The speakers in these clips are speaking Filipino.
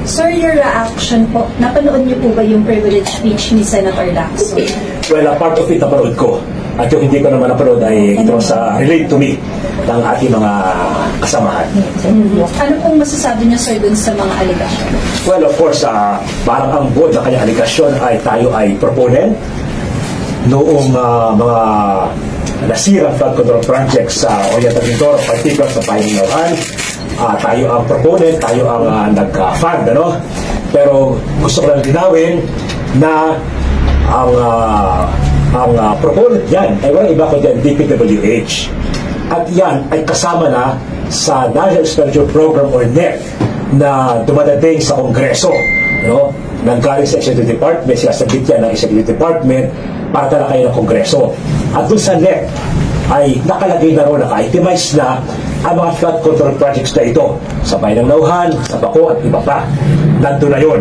Sir, your reaction po, napanood niyo po ba yung privilege speech ni Senator Lacson? Well, a part of it napanood ko. At yung hindi ko naman napanood ay ito sa relate to me ng ating mga kasamahan. Ano pong masasabi niyo, sir, dun sa mga allegation? Well, of course, parang ang buod na kanyang allegation ay tayo ay proponent noong mga nasirang flood control projects sa Oriental Mindoro, particular sa Payong-Nauhan. Tayo ang proponent, tayo ang nag-fund, ano? Pero gusto ko lang linawin na ang proponent yan ay walang iba ko dyan, DPWH. At yan ay kasama na sa National Expenditure Program or NEP na dumadating sa Kongreso. No? Nanggaling sa Executive Department, sinasabit yan ng Executive Department para talaga kayo ng Kongreso. At doon sa NEP ay nakalagay na rin, naka-itemize na ang mga flood control projects na ito sa Payong-Nauhan, sa Baco at iba pa. Nandun na yun.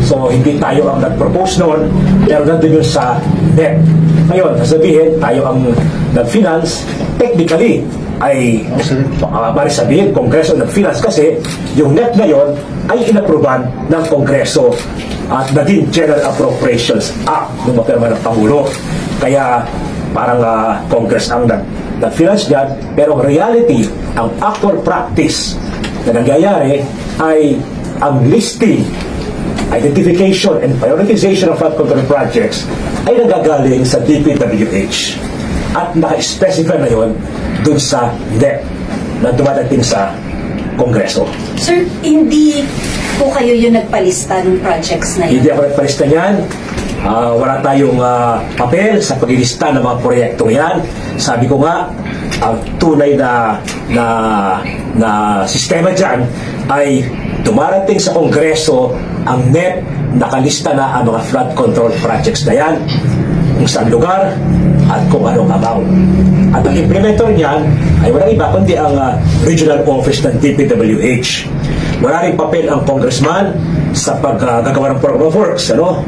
So, hindi tayo ang nag-propose noon, pero nandun yun sa NEP. Ngayon, sasabihin, tayo ang nag-finance, technically, ay mali sabihin, Kongreso nag-finance kasi yung NEP na yun ay inaproban ng Kongreso at naging General Appropriations Act ng mapirma ng Pangulo. Kaya, parang Congress ang nag-finance dyan, pero reality, ang actual practice na nangyayari ay ang listing, identification, and prioritization of flood control projects ay nagagaling sa DPWH. At naka-specify na yun dun sa NEP na dumadating sa Kongreso. Sir, hindi po kayo yung nagpalista ng projects na yun? Hindi ako nagpalista niyan. Wala tayong papel sa paglilista ng mga proyektong yan. Sabi ko nga, ang tunay na sistema dyan ay dumarating sa Kongreso ang NEP, nakalista na ang mga flood control projects na yan, kung saan lugar at kung anong amount. At ang implementer niyan ay walang iba kundi ang regional office ng DPWH. Wala rin papel ang congressman sa paggagawa ng program of works. Ano?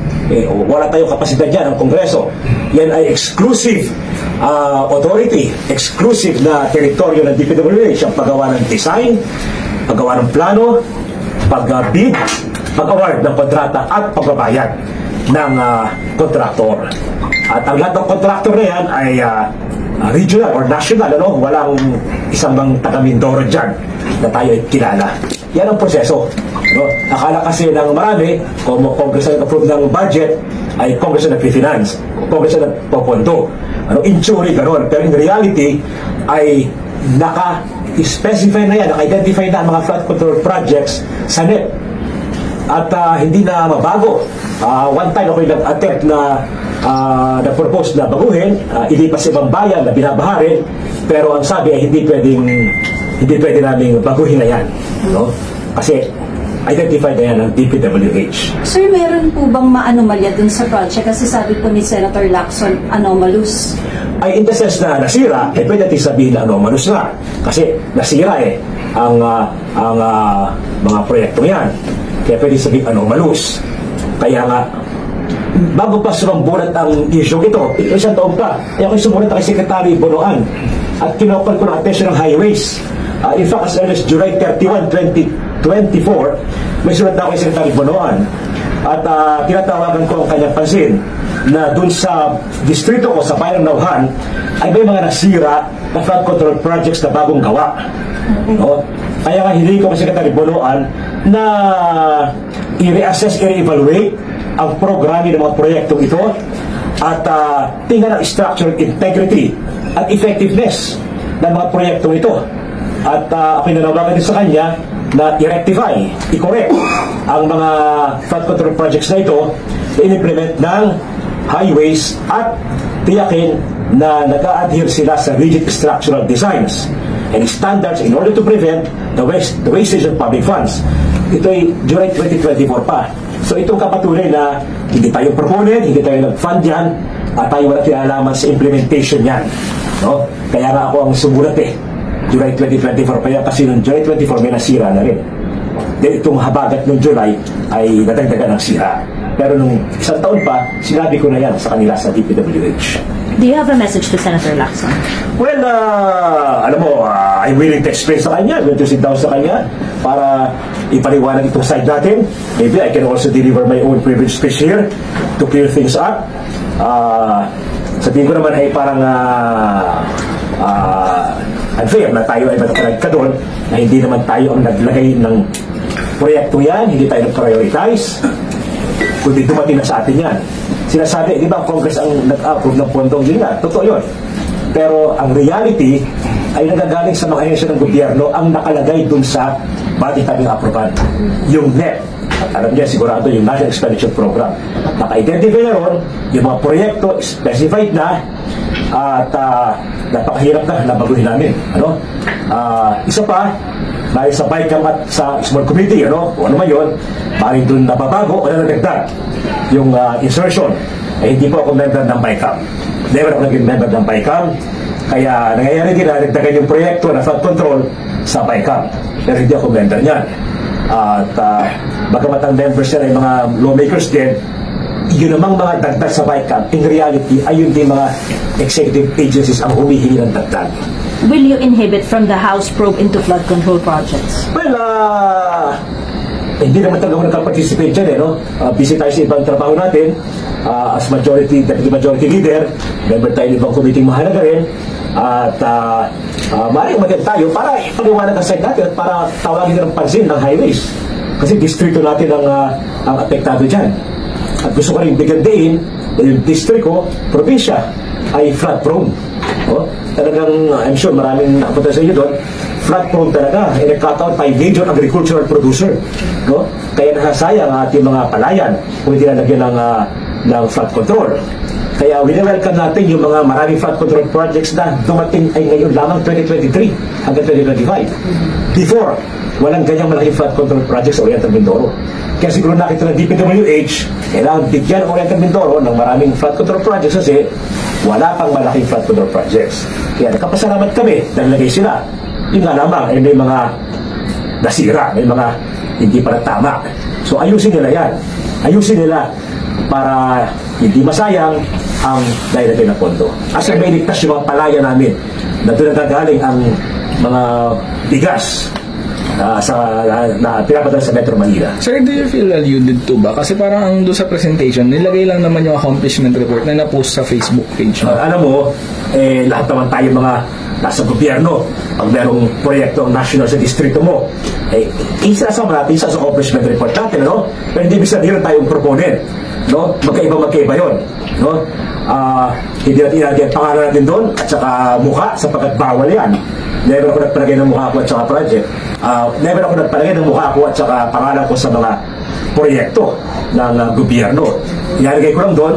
Wala tayong kapasidad dyan ang Kongreso. Yan ay exclusive authority, exclusive na teritoryo ng DPWH ang paggawa ng design, paggawa ng plano, pag-bid, pag-award ng kontrata at pagbabayad ng kontraktor. At ang lahat ng kontraktor na yan ay regional or national, ano? Walang isang bang taga-Mindoro dyan na tayo ay kilala. Yan ang proseso. No? Akala kasi ng marami, kung Congress na nag-approve ng budget, ay Congress na nag-finance, Congress na nagpopondo. Ano, in theory, gano'n. Pero in reality, ay naka-specify na yan, naka-identify na ang mga flood control projects sa NEP. At hindi na mabago. One time ako'y nag-attempt na nag-propose na baguhin, ilipas sa ibang bayan na binabaharin, pero ang sabi ay hindi pwede namin baguhin na yan. No? Kasi identified na yan ng DPWH. Sir, meron po bang maanomalya dun sa project? Kasi sabi po ni Senator Lacson, anomalous. Ay in the sense na nasira, pwede natin sabihin na anomalous na. Kasi nasira ang mga proyektong yan. Kaya pwede sabihin anomalous. Kaya nga, bago pa sumambulat ang issue ito, isang taon pa, kaya ako'y sumulat kay Secretary Bonoan at kinokol ko ng attention ng highways. In fact, as early as July 31, 2024, may sulat na ako kay Secretary Bonoan at tinatawagan ko ang kanyang pansin na dun sa distrito ko, sa Payong-Nauhan, ay may mga nasira na flood control projects na bagong gawa. No? Kaya nga hindi ko kay Secretary Bonoan na i-reassess, i-evaluate ang programming ng mga proyektong ito at tingnan ang structural integrity at effectiveness ng mga proyektong ito. At ako'y nanawagan din sa kanya na i-rectify, i-correct ang mga flood control projects na ito na in-implement ng highways at tiyakin na nag-a-adhere sila sa rigid structural designs and standards in order to prevent the wastage of public funds. Ito ay July 2024 pa. So itong kapatunay na hindi tayo proponent, hindi tayo nag-fund yan, at tayo wala kinalaman sa implementation yan. No? Kaya nga ako ang sumulat July 2024 pa yan kasi noong July 24 may nasira na rin. Then itong habagat noong July ay nadagdagan ng sira. Pero nung isang taon pa, sinabi ko na yan sa kanila sa DPWH. Do you have a message to Senator Lacson? Well, alam mo, I'm willing to explain sa kanya, willing to sit down sa kanya para ipaliwanag itong side natin. Maybe I can also deliver my own privilege speech here to clear things up. Sabihin ko naman ay parang unfair na tayo ay matapalag ka doon na hindi naman tayo ang naglagay ng proyekto yan, hindi tayo nag-prioritize, kundi dumating na sa atin yan. Sinasabi, di ba, Congress ang nag-approve ng pondong, yun nga, totoo yun. Pero ang reality ay nagagaling sa mga ahensya ng gobyerno ang nakalagay dun sa budget nating aproban. Yung NEP. Alam niya, sigurado yung National Expenditure Program. Naka-identify na ron, yung mga proyekto specified na at napakahirap na baguhin namin. Isa pa, dahil sa BICAM at sa Small Committee, o ano man yun, dahil dun nababago o nanagdag yung insertion. Hindi po ako member ng BICAM. Never ako naging member ng BICAM. Kaya nangyayari din na nagdagan yung proyekto na flood control sa BICAM. Pero hindi ako member niyan. At bagamat ang members yan ay mga lawmakers din, yun namang mga dagdag sa BICAM, in reality, ay yun din mga executive agencies ang humihingi ng dagdag. Will you inhibit from the House probe into flood control projects? Well, hindi naman talaga ako nagka-participate dyan, busy tayo sa ibang trabaho natin. As majority, deputy majority leader, member tayo ng ibang committee mahalaga rin. At maaaring umatin tayo para ipaliwanag ang side natin at para tawagin ng pansin ng highways. Kasi distrito natin ang apektado dyan. At gusto ko rin bigyan din na yung distrito, probinsya, ay flood prone. Talagang, I'm sure maraming nakapunta sa inyo doon, flood prone talaga. Nagkataon tayo major agricultural producer. Kaya nasasayang ang ating mga palayan kung hindi nalagyan ng flood control. Kaya winewelcome natin yung mga maraming flood control projects na dumating ay ngayon lamang 2023 hanggang 2025. Before, walang ganyang malaking flood control projects sa Oriental Mindoro. Kaya siguro nakita ng DPWH, kailangan bigyan ng Oriental Mindoro ng maraming flood control projects kasi wala pang malaking flood control projects. Kaya nakapasalamat kami dahil nagay sila. Yun nga lamang, ay may mga nasira, may mga hindi para tama. So ayusin nila yan. Ayusin nila para hindi masayang ang nailagay na pondo. Kasi may ligtas yung mga palaya namin na doon nagagaling ang mga bigas na pinapadala sa Metro Manila. Sir, do you feel alluded to ba? Kasi parang ang doon sa presentation, nilagay lang naman yung accomplishment report na na-post sa Facebook page. Alam mo, lahat naman tayo mga nasa gobyerno. Pag merong proyekto ang national sa distrito mo, isasama natin sa accomplishment report natin, Pero hindi bisa din tayong proponent. Magkaiba yun. Hindi natin ilagay ang pangalan natin doon at saka mukha sapagkat bawal yan. Never ako nagpalagay ng mukha ko at saka project. Never ako nagpalagay ng mukha ko at saka pangalan ko sa mga proyekto ng gobyerno. Ilalagay ko lang doon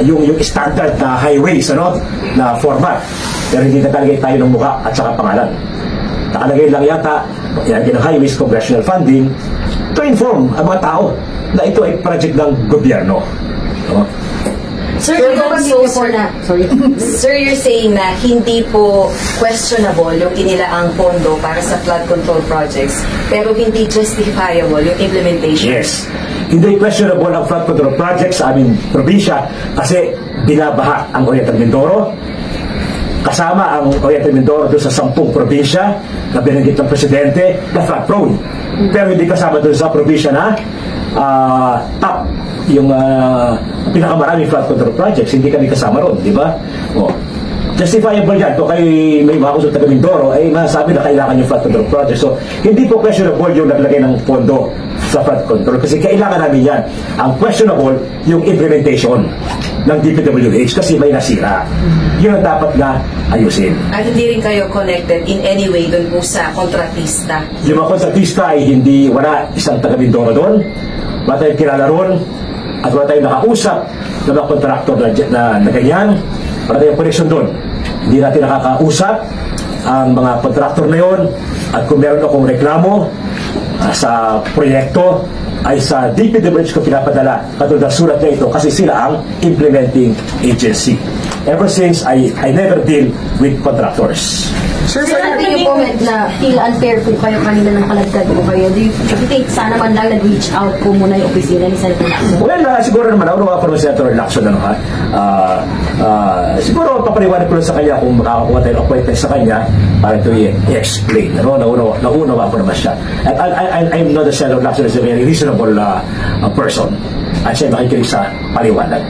yung standard na highways na format. Pero hindi nakalagay tayo ng mukha at saka pangalan. Nakalagay lang yata ilalagay ng highways congressional funding to inform ang mga tao na ito ay project ng gobyerno. Sir, Sir, you're saying na hindi po questionable yung inilaang pondo para sa flood control projects, pero hindi justifiable yung implementation. Yes. Hindi questionable ang flood control projects sa aming probinsya kasi binabaha ang Oriental Mindoro. Kasama ang Oriental Mindoro doon sa 10 probinsya na binanggit ng Presidente na flood prone. Pero hindi kasama doon sa probinsya na top yung pinakamaraming flood control projects, hindi kami kasama ron, di ba? Justifiable yan. Kung kayo may mga kusog taga Mindoro, masasabi na kailangan yung flood control project. So, hindi po questionable yung naglagay ng pondo sa flood control kasi kailangan namin yan. Ang questionable, yung implementation ng DPWH kasi may nasira. Yun ang dapat na ayusin. At hindi rin kayo connected in any way doon po sa kontratista? Yung mga kontratista ay wala isang taga Mindoro doon. Wala tayong kilala ron at wala tayong nakausap ng mga kontraktor na ganyan. Wala tayong connection doon. Hindi natin nakakausap ang mga kontraktor na yon at kung meron akong reklamo sa proyekto ay sa DPWH ko pinapadala katulad ng sulat na ito kasi sila ang implementing agency. ever since I never deal with contractors. Sir, ano yung comment na feel unfair kung kayo kanina ng kalagdag mo kayo? Do you think sana man lang nag-reach out po muna yung opisina ni Senator Lacson? Well, siguro naman, ako naman Senator Lacson, siguro papaliwanag ko sa kanya kung makakakuha tayo ng appointment sa kanya para ito i-explain. Naunawa ko naman siya. At I'm not a Senator Lacson is a very reasonable person. At siya nakikinig sa paliwanag.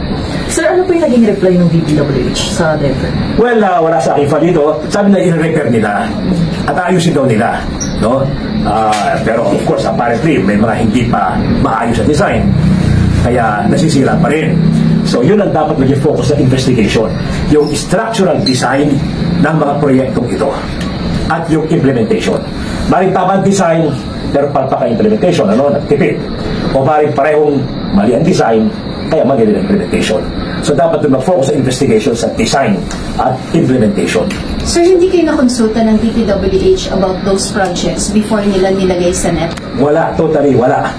Sir, ano po yung naging reply ng DPWH sa Denver? Well, wala sa aking file dito. Sabi na i-repair nila at ayusin daw nila. No? Pero of course, apparently, may mga hindi pa maayos sa design. Kaya nasisira pa rin. So yun ang dapat maging focus sa investigation. Yung structural design ng mga proyektong ito at yung implementation. Maring tama ang design, pero palpaka-implementation, nagtipid. O maring parehong mali ang design, kaya mali ang implementation. So dapat doon mag-focus sa investigation sa design at implementation. Sir, hindi kayo nakonsulta ng DPWH about those projects before nila nilagay sa NEP? Wala, totally wala.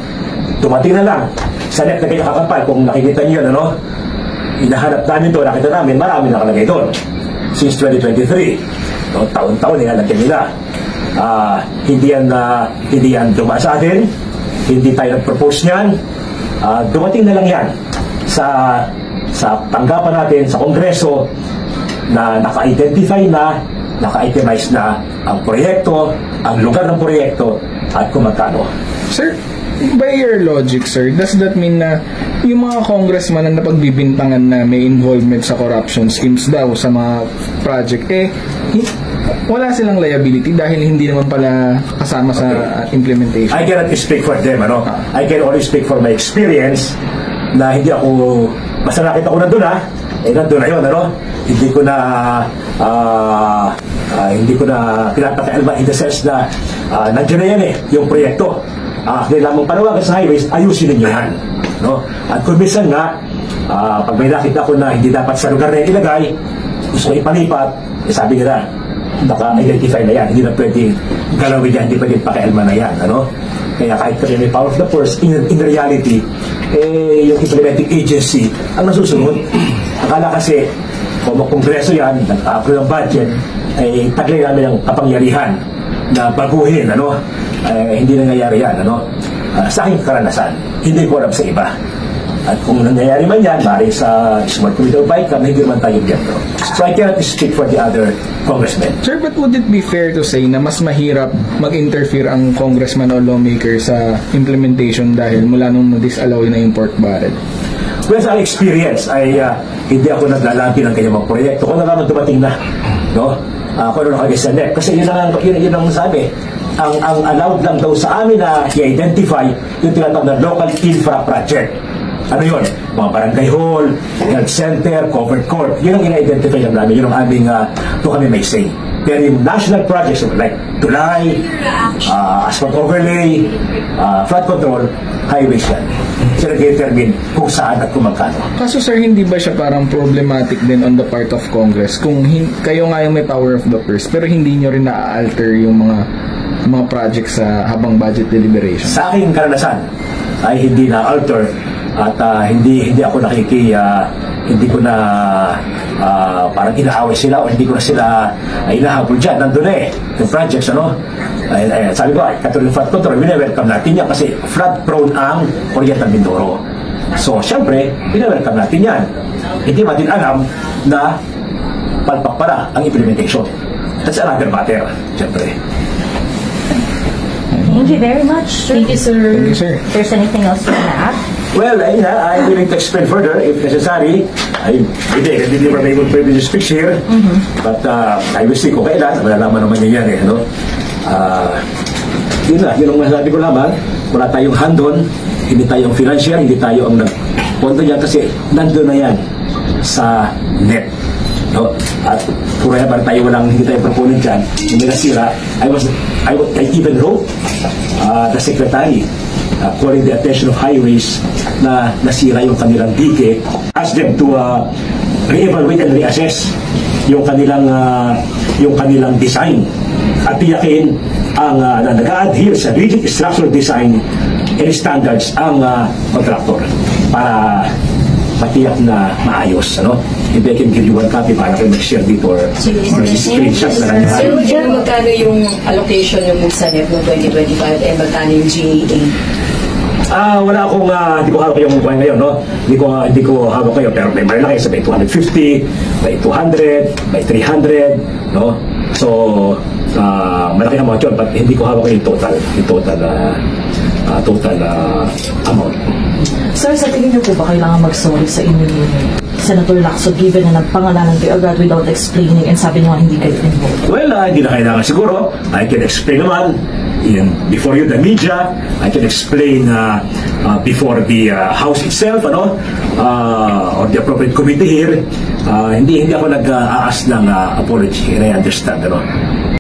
Dumating na lang. Sa NEP na kayo nakakapal, kung nakikita niyo yun, hinahanap namin doon, nakita namin, marami nakalagay doon. Since 2023, taon-taon nilalagyan nila. Hindi yan dumaan sa atin, hindi tayo nag-propose niyan. Dumating na lang yan sa tanggapan natin sa Kongreso na naka-identify na, naka-itemize na ang proyekto, ang lugar ng proyekto at kung magkano. Sir, by your logic, sir, does that mean na yung mga congressman na napagbibintangan na may involvement sa corruption schemes daw sa mga project, wala silang liability dahil hindi naman pala kasama sa implementation? I cannot speak for them, I can only speak for my experience na hindi ako, basta nakita ko nandun nandun na yun, hindi ko na pinapakaialma in the sense na nandiyan na yan yung proyekto. Kailangan mong panawagan sa highways, ayusin ninyo yan. At kung minsan nga, pag may nakita ko na hindi dapat sa lugar na ilagay, gusto ko ipalipat, sabi nila, naka-identify na yan, hindi na pwedeng galawin yan, hindi pwedeng pakialma na yan. Kaya kahit kasi may power of the purse, in reality, yung implementing agency ang nasusunod. Akala kasi, kung kongreso yan, nag-approve ng budget, taglay namin ang kapangyarihan na baguhin, hindi nangyayari yan, sa aking karanasan, hindi ko alam sa iba. At kung nangyayari man yan, maaaring sa Smart Committee of Bike, hindi naman tayo biyento. So I cannot speak for the other congressmen. Sir, but would it be fair to say na mas mahirap mag-interfere ang congressman o lawmaker sa implementation dahil mula nung na-disallow na yung pork barrel? Well, sa experience, ay hindi ako naglalabi ng kanyang mga proyekto. Kung naman dumating na, kung ano nakagay sa NEP. Kasi yun ang sabi. Ang allowed lang daw sa amin na i-identify yung tinatawag na local infra project. Ano yun? Mga barangay hall, health center, covered court. Yun ang ina-identify lang namin. Yun ang aming doon kami may say. Pero yung national projects like tulay, asphalt overlay, flood control, highways yan. Sila nag-determine kung saan at kung magkano. Kaso sir, hindi ba siya parang problematic din on the part of Congress kung kayo nga yung may power of the purse pero hindi nyo rin na-alter yung mga projects sa habang budget deliberation? Sa aking karanasan ay hindi na-alter at hindi ako hindi ko na parang inaaway sila o hindi ko na sila inahabol dyan. Nandun yung projects, sabi ko, katulad ng flood control, welcome natin yan kasi flood prone ang Oriental Mindoro. So, syempre, welcome natin yan. Hindi natin alam na palpak pala ang implementation. That's another matter, syempre. Thank you very much. Thank you, sir. Thank you, sir. If there's anything else you want to add? Well, I'm willing to explain further if necessary. I deliver my own privilege speech here. But I will see kung kailan. Malalaman naman niya yan yun ang masasabi ko lamang. Wala tayong handon, hindi tayong financial, hindi tayo ang nagpondo yan kasi nandun na yan sa NEP. At kung kaya tayo hindi tayo proponent dyan, hindi nasira, I even wrote the secretary calling the attention of highways na nasira yung kanilang dike, ask them to re-evaluate and reassess yung kanilang design at tiyakin ang na nag-a-adhere sa rigid structural design and standards ang contractor para matiyak na maayos. maybe I can give you one copy para kayo mag-share dito or screenshot na lang. Sir, magkano yung allocation yung sa NEP noong 2025 and magkano yung GAA? Wala akong, hindi ko hawak yung buhay ngayon, no? Hindi ko hawak ngayon, pero may malaki sa may 250, may 200, may 300, no? So, malaki amount yun, but hindi ko hawak yung total amount. Sir, sa tingin niyo po ba kailangan mag-sorry sa inyo ni Senator Lacson given na nagpangalanan kayo agad without explaining and sabi niyo hindi kayo involved? Well, hindi na kailangan siguro. I can explain naman before you, the media. I can explain before the House itself, or the appropriate committee here. Hindi ako nag-aas ng apology, and I understand,